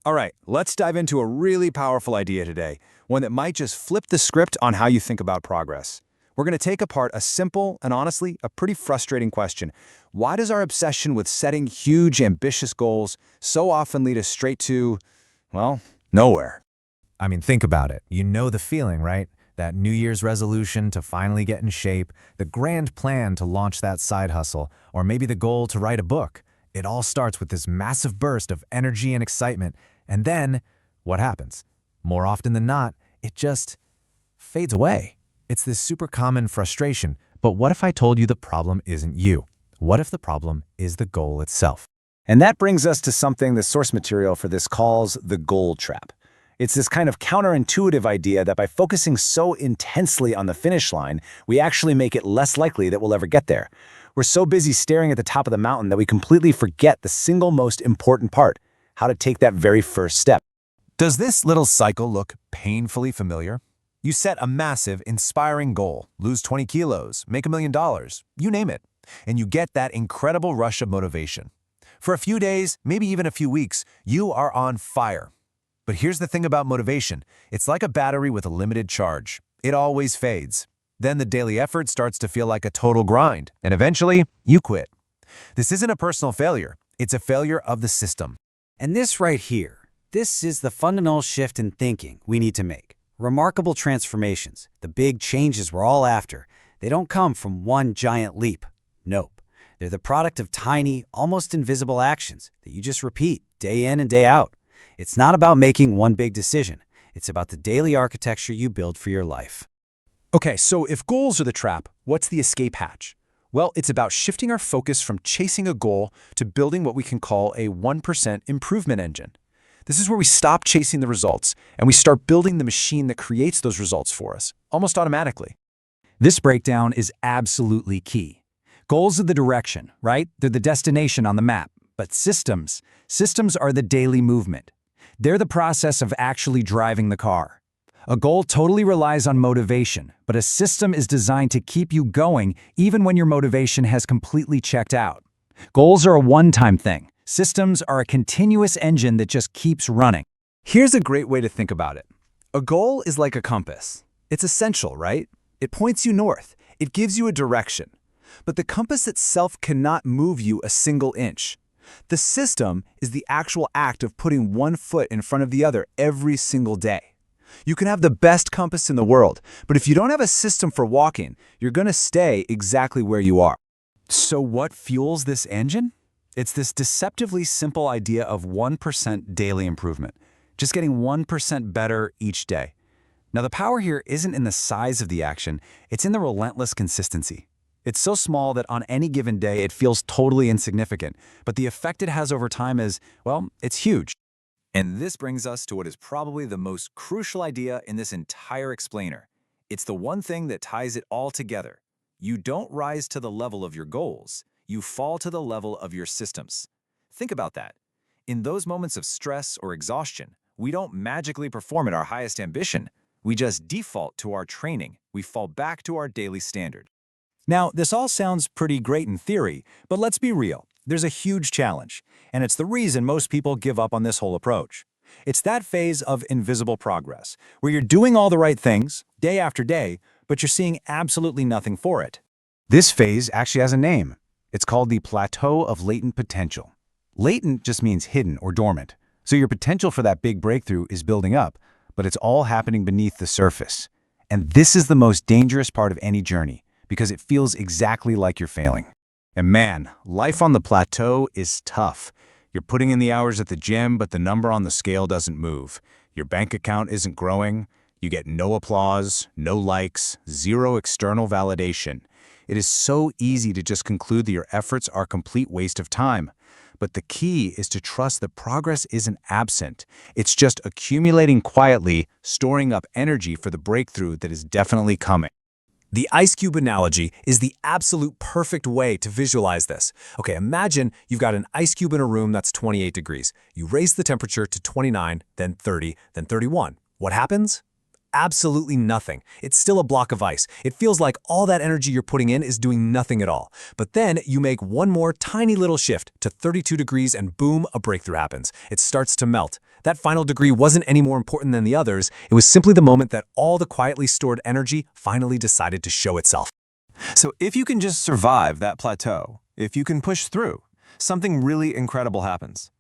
All right, let's dive into a really powerful idea today, one that might just flip the script on how you think about progress. We're going to take apart a simple and honestly, a pretty frustrating question. Why does our obsession with setting huge, ambitious goals so often lead us straight to, well, nowhere? I mean, think about it. You know the feeling, right? That New Year's resolution to finally get in shape, the grand plan to launch that side hustle, or maybe the goal to write a book. It all starts with this massive burst of energy and excitement. And then, what happens? More often than not, it just fades away. It's this super common frustration. But what if I told you the problem isn't you? What if the problem is the goal itself? And that brings us to something the source material for this calls the goal trap. It's this kind of counterintuitive idea that by focusing so intensely on the finish line, we actually make it less likely that we'll ever get there. We're so busy staring at the top of the mountain that we completely forget the single most important part, how to take that very first step. Does this little cycle look painfully familiar? You set a massive, inspiring goal, lose 20 kilos, make $1 million, you name it, and you get that incredible rush of motivation. For a few days, maybe even a few weeks, you are on fire. But here's the thing about motivation. It's like a battery with a limited charge. It always fades. Then the daily effort starts to feel like a total grind, and eventually, you quit. This isn't a personal failure. It's a failure of the system. And this right here, this is the fundamental shift in thinking we need to make. Remarkable transformations, the big changes we're all after, they don't come from one giant leap. Nope. They're the product of tiny, almost invisible actions that you just repeat day in and day out. It's not about making one big decision. It's about the daily architecture you build for your life. Okay, so if goals are the trap, what's the escape hatch? Well, it's about shifting our focus from chasing a goal to building what we can call a 1% improvement engine. This is where we stop chasing the results and we start building the machine that creates those results for us, almost automatically. This breakdown is absolutely key. Goals are the direction, right? They're the destination on the map. But systems are the daily movement. They're the process of actually driving the car. A goal totally relies on motivation, but a system is designed to keep you going even when your motivation has completely checked out. Goals are a one-time thing. Systems are a continuous engine that just keeps running. Here's a great way to think about it. A goal is like a compass. It's essential, right? It points you north. It gives you a direction. But the compass itself cannot move you a single inch. The system is the actual act of putting one foot in front of the other every single day. You can have the best compass in the world, but if you don't have a system for walking, you're going to stay exactly where you are. So what fuels this engine? It's this deceptively simple idea of 1% daily improvement, just getting 1% better each day. Now, the power here isn't in the size of the action, it's in the relentless consistency. It's so small that on any given day it feels totally insignificant, but the effect it has over time is, well, it's huge. And this brings us to what is probably the most crucial idea in this entire explainer. It's the one thing that ties it all together. You don't rise to the level of your goals. You fall to the level of your systems. Think about that. In those moments of stress or exhaustion, we don't magically perform at our highest ambition. We just default to our training. We fall back to our daily standard. Now, this all sounds pretty great in theory, but let's be real. There's a huge challenge, and it's the reason most people give up on this whole approach. It's that phase of invisible progress, where you're doing all the right things, day after day, but you're seeing absolutely nothing for it. This phase actually has a name. It's called the plateau of latent potential. Latent just means hidden or dormant. So your potential for that big breakthrough is building up, but it's all happening beneath the surface. And this is the most dangerous part of any journey, because it feels exactly like you're failing. And man, life on the plateau is tough. You're putting in the hours at the gym, but the number on the scale doesn't move. Your bank account isn't growing. You get no applause, no likes, zero external validation. It is so easy to just conclude that your efforts are a complete waste of time. But the key is to trust that progress isn't absent. It's just accumulating quietly, storing up energy for the breakthrough that is definitely coming. The ice cube analogy is the absolute perfect way to visualize this. Okay, imagine you've got an ice cube in a room that's 28 degrees. You raise the temperature to 29, then 30, then 31. What happens? Absolutely nothing. It's still a block of ice. It feels like all that energy you're putting in is doing nothing at all. But then you make one more tiny little shift to 32 degrees and boom, a breakthrough happens. It starts to melt. That final degree wasn't any more important than the others. It was simply the moment that all the quietly stored energy finally decided to show itself. So if you can just survive that plateau, if you can push through, something really incredible happens.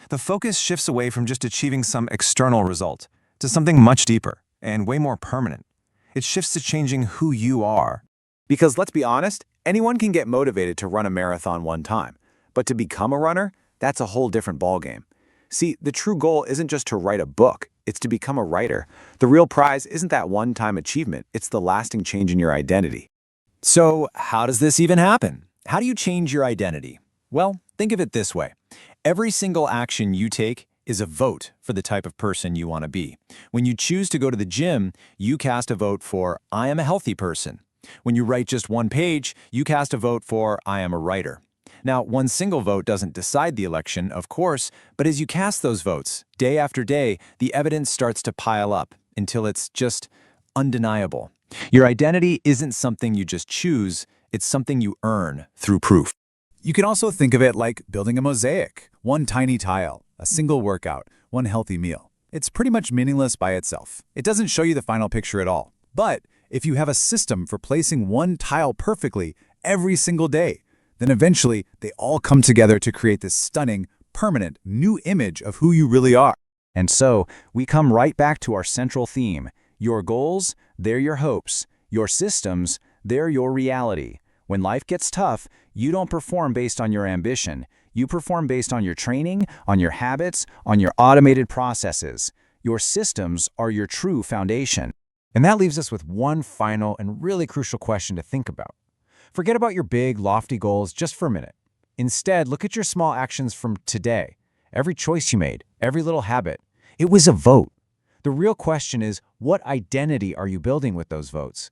The focus shifts away from just achieving some external result to something much deeper and way more permanent. It shifts to changing who you are. Because let's be honest, anyone can get motivated to run a marathon one time. But to become a runner, that's a whole different ballgame. See, the true goal isn't just to write a book, it's to become a writer. The real prize isn't that one-time achievement, it's the lasting change in your identity. So how does this even happen? How do you change your identity? Well, think of it this way. Every single action you take is a vote for the type of person you want to be. When you choose to go to the gym, you cast a vote for I am a healthy person. When you write just one page, you cast a vote for I am a writer. Now, one single vote doesn't decide the election, of course, but as you cast those votes, day after day, the evidence starts to pile up until it's just undeniable. Your identity isn't something you just choose, it's something you earn through proof. You can also think of it like building a mosaic. One tiny tile, a single workout, one healthy meal. It's pretty much meaningless by itself. It doesn't show you the final picture at all. But if you have a system for placing one tile perfectly every single day, then eventually they all come together to create this stunning, permanent, new image of who you really are. And so, we come right back to our central theme. Your goals, they're your hopes. Your systems, they're your reality. When life gets tough, you don't perform based on your ambition. You perform based on your training, on your habits, on your automated processes. Your systems are your true foundation. And that leaves us with one final and really crucial question to think about. Forget about your big, lofty goals just for a minute. Instead, look at your small actions from today. Every choice you made, every little habit. It was a vote. The real question is, what identity are you building with those votes?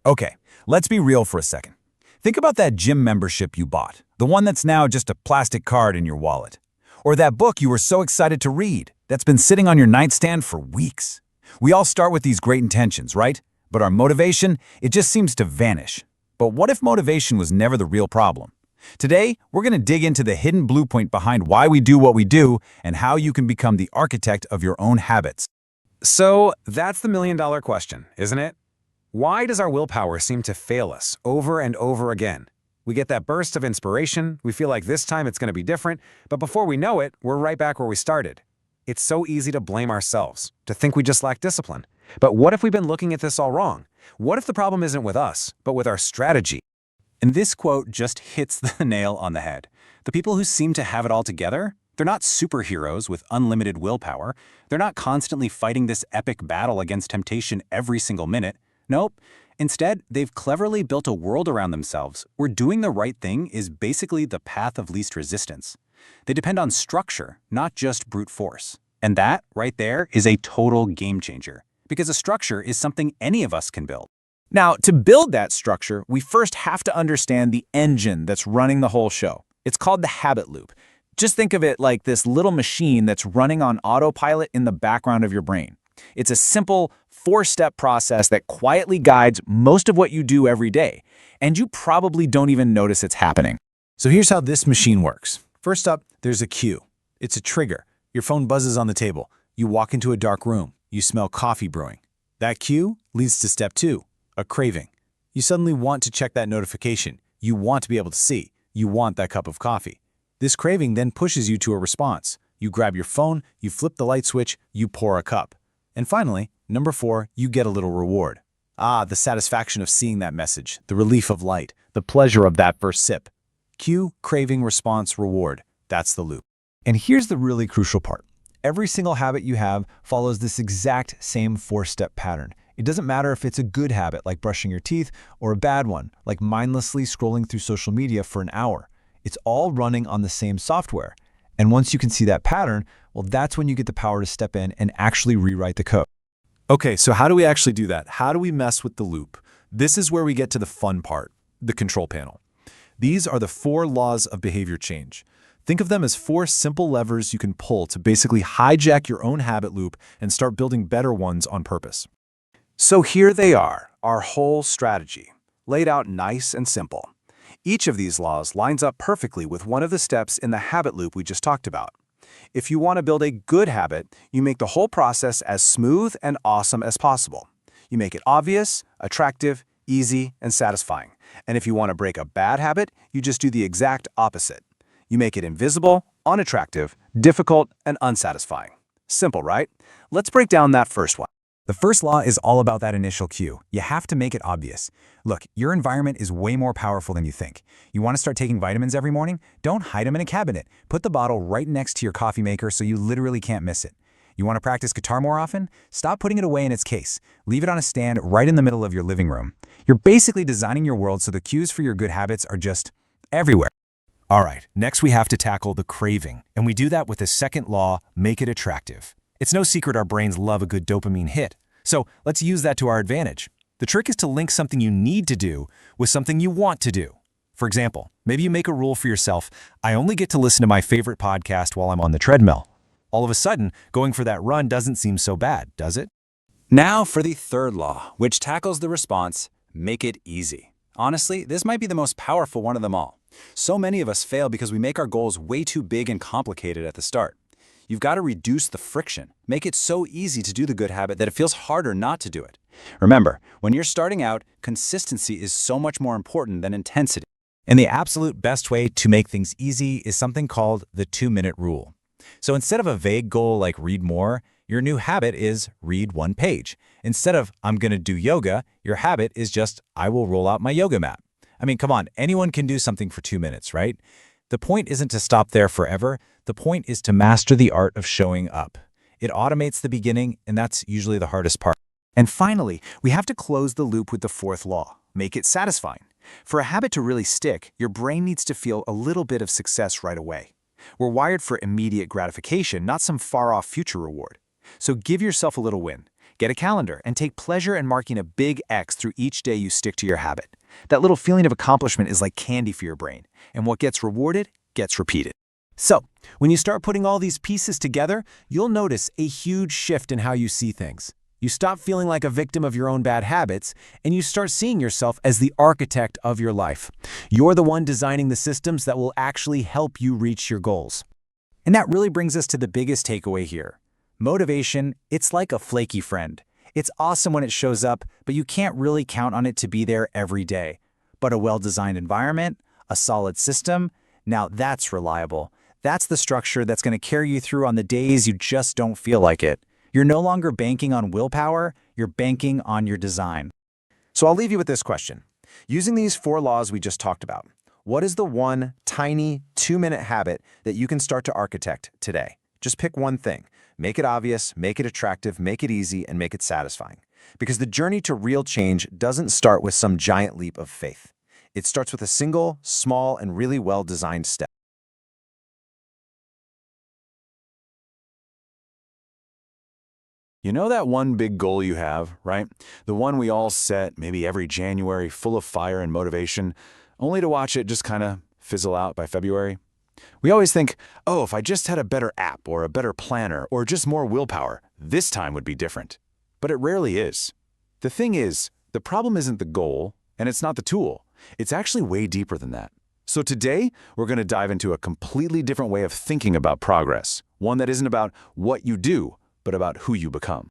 Okay, let's be real for a second. Think about that gym membership you bought, the one that's now just a plastic card in your wallet. Or that book you were so excited to read that's been sitting on your nightstand for weeks. We all start with these great intentions, right? But our motivation, it just seems to vanish. But what if motivation was never the real problem? Today, we're going to dig into the hidden blueprint behind why we do what we do and how you can become the architect of your own habits. So that's the million-dollar question, isn't it? Why does our willpower seem to fail us over and over again? We get that burst of inspiration, we feel like this time it's going to be different, but before we know it, we're right back where we started. It's so easy to blame ourselves, to think we just lack discipline. But what if we've been looking at this all wrong? What if the problem isn't with us, but with our strategy? And this quote just hits the nail on the head. The people who seem to have it all together, they're not superheroes with unlimited willpower. They're not constantly fighting this epic battle against temptation every single minute. Nope. Instead, they've cleverly built a world around themselves where doing the right thing is basically the path of least resistance. They depend on structure, not just brute force. And that, right there, is a total game changer. Because a structure is something any of us can build. Now, to build that structure, we first have to understand the engine that's running the whole show. It's called the habit loop. Just think of it like this little machine that's running on autopilot in the background of your brain. It's a simple, four-step process that quietly guides most of what you do every day, and you probably don't even notice it's happening. So here's how this machine works. First up, there's a cue. It's a trigger. Your phone buzzes on the table. You walk into a dark room. You smell coffee brewing. That cue leads to step 2, a craving. You suddenly want to check that notification. You want to be able to see. You want that cup of coffee. This craving then pushes you to a response. You grab your phone, you flip the light switch, you pour a cup. And finally, number 4, you get a little reward. The satisfaction of seeing that message, the relief of light, the pleasure of that first sip. Cue, craving, response, reward. That's the loop. And here's the really crucial part. Every single habit you have follows this exact same 4-step pattern. It doesn't matter if it's a good habit like brushing your teeth or a bad one like mindlessly scrolling through social media for an hour. It's all running on the same software. And once you can see that pattern, well, that's when you get the power to step in and actually rewrite the code. Okay, so how do we actually do that? How do we mess with the loop? This is where we get to the fun part, the control panel. These are the 4 laws of behavior change. Think of them as 4 simple levers you can pull to basically hijack your own habit loop and start building better ones on purpose. So here they are, our whole strategy, laid out nice and simple. Each of these laws lines up perfectly with one of the steps in the habit loop we just talked about. If you want to build a good habit, you make the whole process as smooth and awesome as possible. You make it obvious, attractive, easy, and satisfying. And if you want to break a bad habit, you just do the exact opposite. You make it invisible, unattractive, difficult, and unsatisfying. Simple, right? Let's break down that first one. The first law is all about that initial cue. You have to make it obvious. Look, your environment is way more powerful than you think. You want to start taking vitamins every morning? Don't hide them in a cabinet. Put the bottle right next to your coffee maker so you literally can't miss it. You want to practice guitar more often? Stop putting it away in its case. Leave it on a stand right in the middle of your living room. You're basically designing your world so the cues for your good habits are just everywhere. All right, next we have to tackle the craving, and we do that with the second law, make it attractive. It's no secret our brains love a good dopamine hit, so let's use that to our advantage. The trick is to link something you need to do with something you want to do. For example, maybe you make a rule for yourself, I only get to listen to my favorite podcast while I'm on the treadmill. All of a sudden, going for that run doesn't seem so bad, does it? Now for the third law, which tackles the response, make it easy. Honestly, this might be the most powerful one of them all. So many of us fail because we make our goals way too big and complicated at the start. You've got to reduce the friction. Make it so easy to do the good habit that it feels harder not to do it. Remember, when you're starting out, consistency is so much more important than intensity. And the absolute best way to make things easy is something called the 2-minute rule. So instead of a vague goal like read more, your new habit is read 1 page. Instead of I'm going to do yoga, your habit is just I will roll out my yoga mat. I mean, come on, anyone can do something for 2 minutes, right? The point isn't to stop there forever. The point is to master the art of showing up. It automates the beginning, and that's usually the hardest part. And finally, we have to close the loop with the fourth law, make it satisfying. For a habit to really stick, your brain needs to feel a little bit of success right away. We're wired for immediate gratification, not some far-off future reward. So give yourself a little win. Get a calendar and take pleasure in marking a big X through each day you stick to your habit. That little feeling of accomplishment is like candy for your brain, and what gets rewarded gets repeated. So, when you start putting all these pieces together, you'll notice a huge shift in how you see things. You stop feeling like a victim of your own bad habits, and you start seeing yourself as the architect of your life. You're the one designing the systems that will actually help you reach your goals. And that really brings us to the biggest takeaway here. Motivation, it's like a flaky friend. It's awesome when it shows up, but you can't really count on it to be there every day. But a well-designed environment, a solid system, now that's reliable. That's the structure that's going to carry you through on the days you just don't feel like it. You're no longer banking on willpower, you're banking on your design. So I'll leave you with this question. Using these 4 laws we just talked about, what is the one tiny 2-minute habit that you can start to architect today? Just pick one thing. Make it obvious, make it attractive, make it easy, and make it satisfying. Because the journey to real change doesn't start with some giant leap of faith. It starts with a single, small, and really well-designed step. You know that one big goal you have, right? The one we all set maybe every January, full of fire and motivation, only to watch it just kind of fizzle out by February? We always think, oh, if I just had a better app or a better planner or just more willpower, this time would be different. But it rarely is. The thing is, the problem isn't the goal, and it's not the tool. It's actually way deeper than that. So today, we're going to dive into a completely different way of thinking about progress, one that isn't about what you do, but about who you become.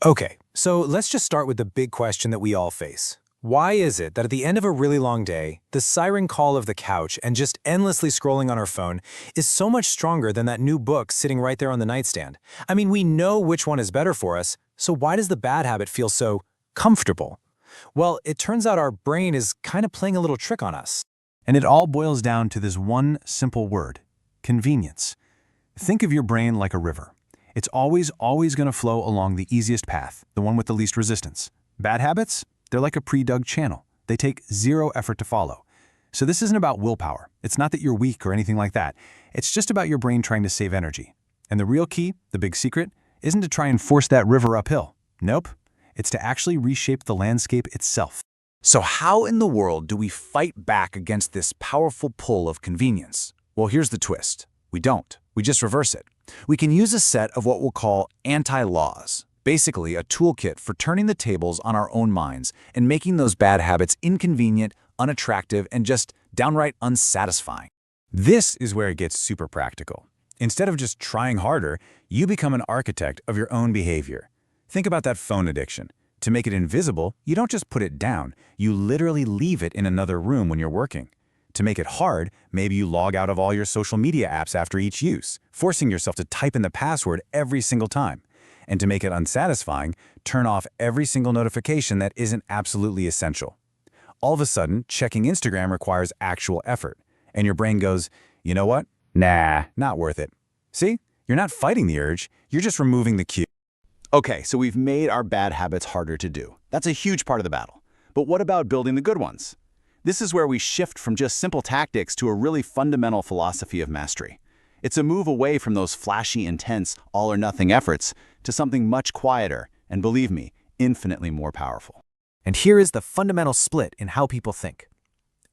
Okay, so let's just start with the big question that we all face. Why is it that at the end of a really long day, the siren call of the couch and just endlessly scrolling on our phone is so much stronger than that new book sitting right there on the nightstand? I mean, we know which one is better for us, so why does the bad habit feel so comfortable? Well, it turns out our brain is kind of playing a little trick on us. And it all boils down to this one simple word, convenience. Think of your brain like a river. It's always going to flow along the easiest path, the one with the least resistance. Bad habits? They're like a pre-dug channel. They take 0 effort to follow. So this isn't about willpower. It's not that you're weak or anything like that. It's just about your brain trying to save energy. And the real key, the big secret, isn't to try and force that river uphill. Nope. It's to actually reshape the landscape itself. So how in the world do we fight back against this powerful pull of convenience? Well, here's the twist. We don't. We just reverse it. We can use a set of what we'll call anti-laws. Basically, a toolkit for turning the tables on our own minds and making those bad habits inconvenient, unattractive, and just downright unsatisfying. This is where it gets super practical. Instead of just trying harder, you become an architect of your own behavior. Think about that phone addiction. To make it invisible, you don't just put it down, you literally leave it in another room when you're working. To make it hard, maybe you log out of all your social media apps after each use, forcing yourself to type in the password every single time. And to make it unsatisfying, turn off every single notification that isn't absolutely essential. All of a sudden, checking Instagram requires actual effort, and your brain goes, you know what? Nah, not worth it. See? You're not fighting the urge, you're just removing the cue. Okay, so we've made our bad habits harder to do. That's a huge part of the battle. But what about building the good ones? This is where we shift from just simple tactics to a really fundamental philosophy of mastery. It's a move away from those flashy, intense, all-or-nothing efforts to something much quieter and, believe me, infinitely more powerful. And here is the fundamental split in how people think.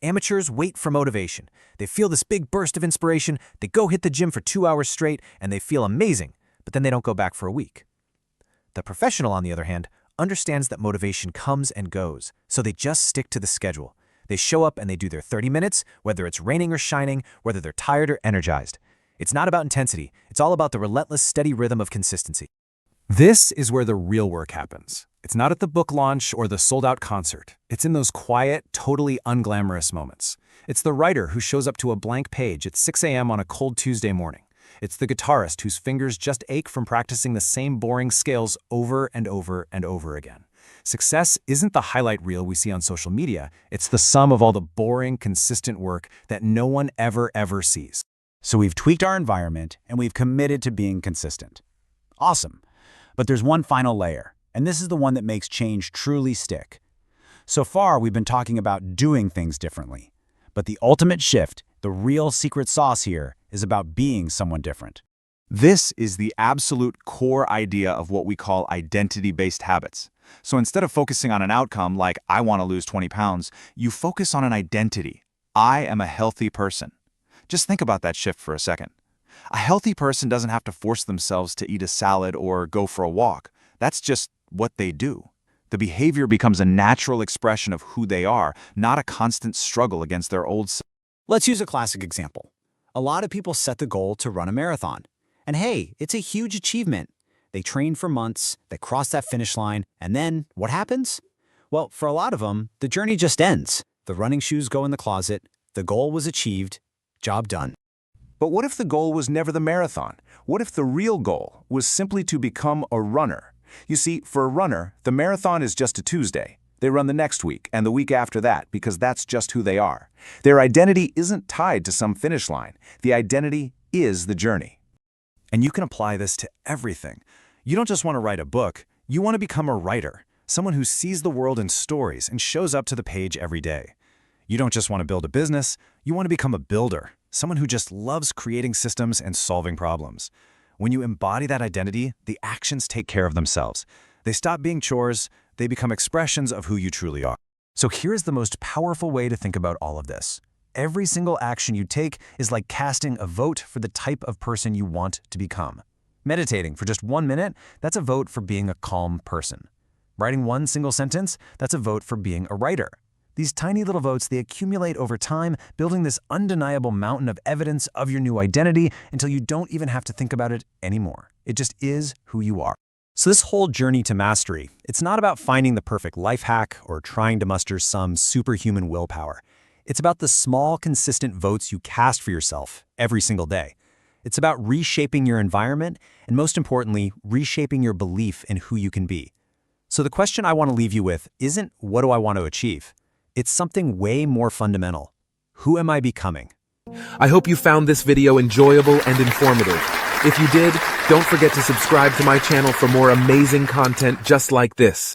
Amateurs wait for motivation. They feel this big burst of inspiration, they go hit the gym for 2 hours straight, and they feel amazing, but then they don't go back for a week. The professional, on the other hand, understands that motivation comes and goes, so they just stick to the schedule. They show up and they do their 30 minutes, whether it's raining or shining, whether they're tired or energized. It's not about intensity, it's all about the relentless, steady rhythm of consistency. This is where the real work happens. It's not at the book launch or the sold-out concert. It's in those quiet, totally unglamorous moments. It's the writer who shows up to a blank page at 6 a.m. on a cold Tuesday morning. It's the guitarist whose fingers just ache from practicing the same boring scales over and over and over again. Success isn't the highlight reel we see on social media. It's the sum of all the boring, consistent work that no one ever sees. So we've tweaked our environment and we've committed to being consistent. Awesome. But there's one final layer, and this is the one that makes change truly stick. So far, we've been talking about doing things differently. But the ultimate shift, the real secret sauce here, is about being someone different. This is the absolute core idea of what we call identity-based habits. So instead of focusing on an outcome like, I want to lose 20 pounds, you focus on an identity. I am a healthy person. Just think about that shift for a second. A healthy person doesn't have to force themselves to eat a salad or go for a walk. That's just what they do. The behavior becomes a natural expression of who they are, not a constant struggle against their old self. Let's use a classic example. A lot of people set the goal to run a marathon. And hey, it's a huge achievement. They train for months, they cross that finish line, and then what happens? Well, for a lot of them, the journey just ends. The running shoes go in the closet, the goal was achieved, job done. But what if the goal was never the marathon? What if the real goal was simply to become a runner? You see, for a runner, the marathon is just a Tuesday. They run the next week and the week after that because that's just who they are. Their identity isn't tied to some finish line. The identity is the journey. And you can apply this to everything. You don't just want to write a book, you want to become a writer, someone who sees the world in stories and shows up to the page every day. You don't just want to build a business, you want to become a builder, someone who just loves creating systems and solving problems. When you embody that identity, the actions take care of themselves. They stop being chores, they become expressions of who you truly are. So here's the most powerful way to think about all of this. Every single action you take is like casting a vote for the type of person you want to become. Meditating for just 1 minute, that's a vote for being a calm person. Writing one single sentence, that's a vote for being a writer. These tiny little votes, they accumulate over time, building this undeniable mountain of evidence of your new identity until you don't even have to think about it anymore. It just is who you are. So this whole journey to mastery, it's not about finding the perfect life hack or trying to muster some superhuman willpower. It's about the small, consistent votes you cast for yourself every single day. It's about reshaping your environment and, most importantly, reshaping your belief in who you can be. So the question I want to leave you with isn't, what do I want to achieve? It's something way more fundamental. Who am I becoming? I hope you found this video enjoyable and informative. If you did, don't forget to subscribe to my channel for more amazing content just like this.